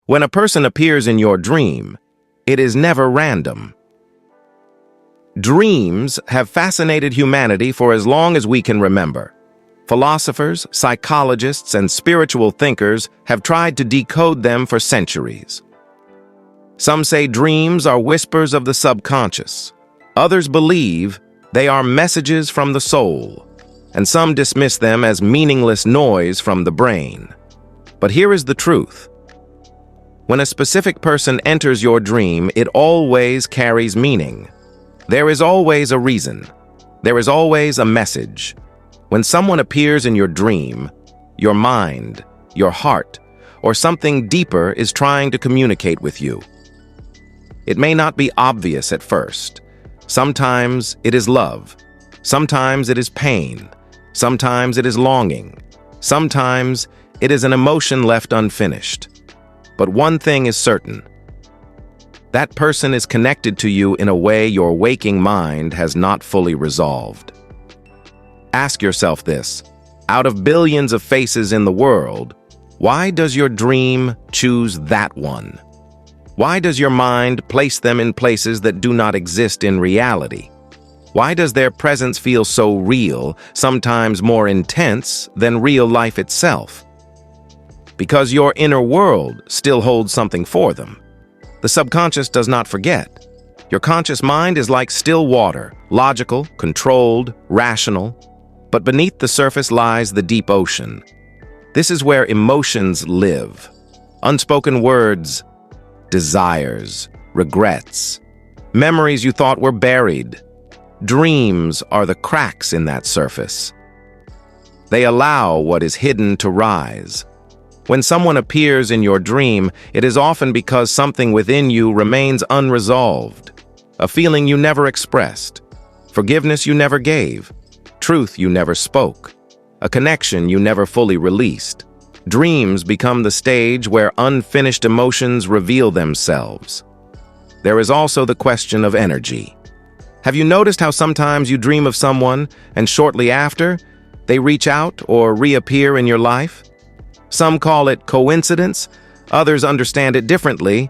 When a person appears in your dream, it is never random. Dreams have fascinated humanity for as long as we can remember. Philosophers, psychologists, and spiritual thinkers have tried to decode them for centuries. Some say dreams are whispers of the subconscious. Others believe they are messages from the soul, and some dismiss them as meaningless noise from the brain. But here is the truth. When a specific person enters your dream, it always carries meaning. There is always a reason. There is always a message. When someone appears in your dream, your mind, your heart, or something deeper is trying to communicate with you. It may not be obvious at first. Sometimes it is love. Sometimes it is pain. Sometimes it is longing. Sometimes it is an emotion left unfinished. But one thing is certain. That person is connected to you in a way your waking mind has not fully resolved. Ask yourself this. Out of billions of faces in the world, why does your dream choose that one? Why does your mind place them in places that do not exist in reality? Why does their presence feel so real, sometimes more intense than real life itself? Because your inner world still holds something for them. The subconscious does not forget. Your conscious mind is like still water, logical, controlled, rational. But beneath the surface lies the deep ocean. This is where emotions live. Unspoken words, desires, regrets, memories you thought were buried. Dreams are the cracks in that surface. They allow what is hidden to rise. When someone appears in your dream, it is often because something within you remains unresolved. A feeling you never expressed, forgiveness you never gave, truth you never spoke, a connection you never fully released. Dreams become the stage where unfinished emotions reveal themselves. There is also the question of energy. Have you noticed how sometimes you dream of someone, and shortly after, they reach out or reappear in your life? Some call it coincidence, others understand it differently.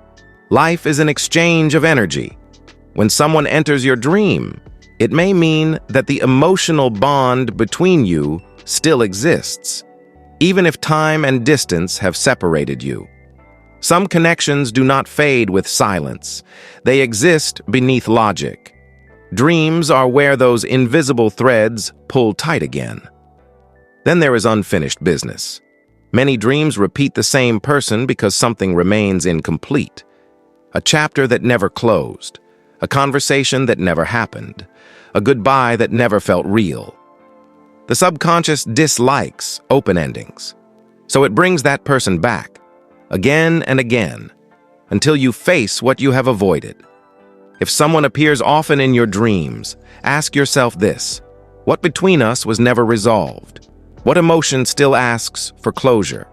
Life is an exchange of energy. When someone enters your dream, it may mean that the emotional bond between you still exists, even if time and distance have separated you. Some connections do not fade with silence. They exist beneath logic. Dreams are where those invisible threads pull tight again. Then there is unfinished business. Many dreams repeat the same person because something remains incomplete. A chapter that never closed, a conversation that never happened, a goodbye that never felt real. The subconscious dislikes open endings, so it brings that person back, again and again, until you face what you have avoided. If someone appears often in your dreams, ask yourself this: what between us was never resolved? What emotion still asks for closure?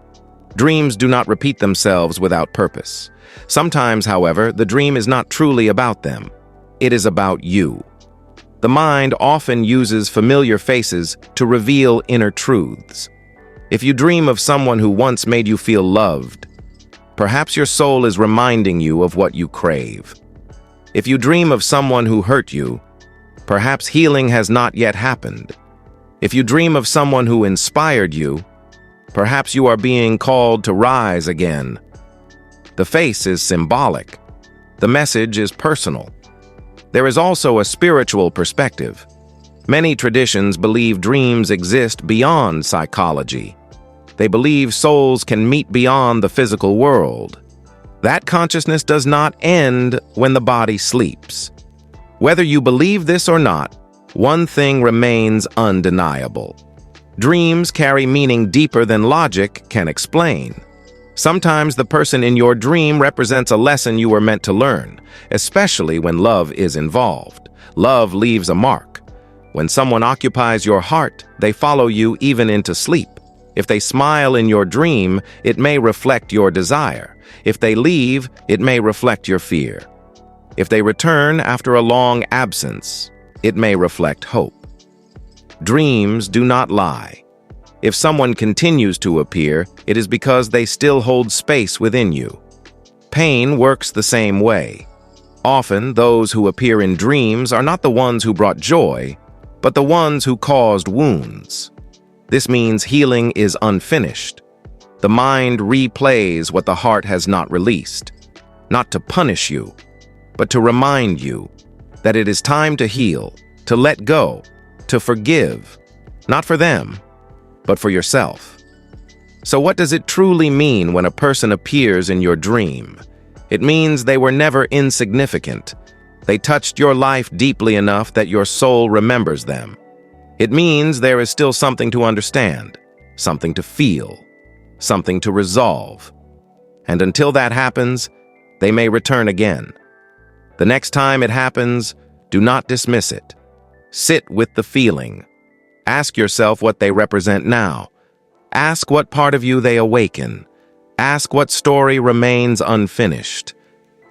Dreams do not repeat themselves without purpose. Sometimes, however, the dream is not truly about them. It is about you. The mind often uses familiar faces to reveal inner truths. If you dream of someone who once made you feel loved, perhaps your soul is reminding you of what you crave. If you dream of someone who hurt you, perhaps healing has not yet happened. If you dream of someone who inspired you, perhaps you are being called to rise again. The face is symbolic. The message is personal. There is also a spiritual perspective. Many traditions believe dreams exist beyond psychology. They believe souls can meet beyond the physical world. That consciousness does not end when the body sleeps. Whether you believe this or not, one thing remains undeniable. Dreams carry meaning deeper than logic can explain. Sometimes the person in your dream represents a lesson you were meant to learn, especially when love is involved. Love leaves a mark. When someone occupies your heart, they follow you even into sleep. If they smile in your dream, it may reflect your desire. If they leave, it may reflect your fear. If they return after a long absence, it may reflect hope. Dreams do not lie. If someone continues to appear, it is because they still hold space within you. Pain works the same way. Often, those who appear in dreams are not the ones who brought joy, but the ones who caused wounds. This means healing is unfinished. The mind replays what the heart has not released, not to punish you, but to remind you that it is time to heal, to let go, to forgive, not for them, but for yourself. So what does it truly mean when a person appears in your dream? It means they were never insignificant. They touched your life deeply enough that your soul remembers them. It means there is still something to understand, something to feel, something to resolve. And until that happens, they may return again. The next time it happens, do not dismiss it. Sit with the feeling. Ask yourself what they represent now. Ask what part of you they awaken. Ask what story remains unfinished.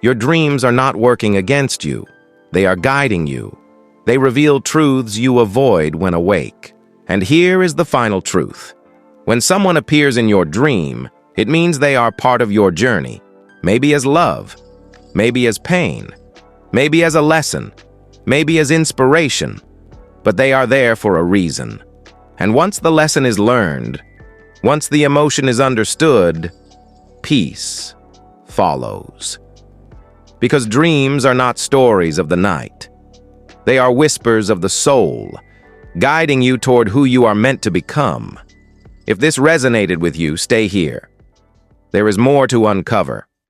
Your dreams are not working against you. They are guiding you. They reveal truths you avoid when awake. And here is the final truth. When someone appears in your dream, it means they are part of your journey. Maybe as love, maybe as pain, maybe as a lesson, maybe as inspiration. But they are there for a reason. And once the lesson is learned, once the emotion is understood, peace follows. Because dreams are not stories of the night. They are whispers of the soul, guiding you toward who you are meant to become. If this resonated with you, stay here. There is more to uncover.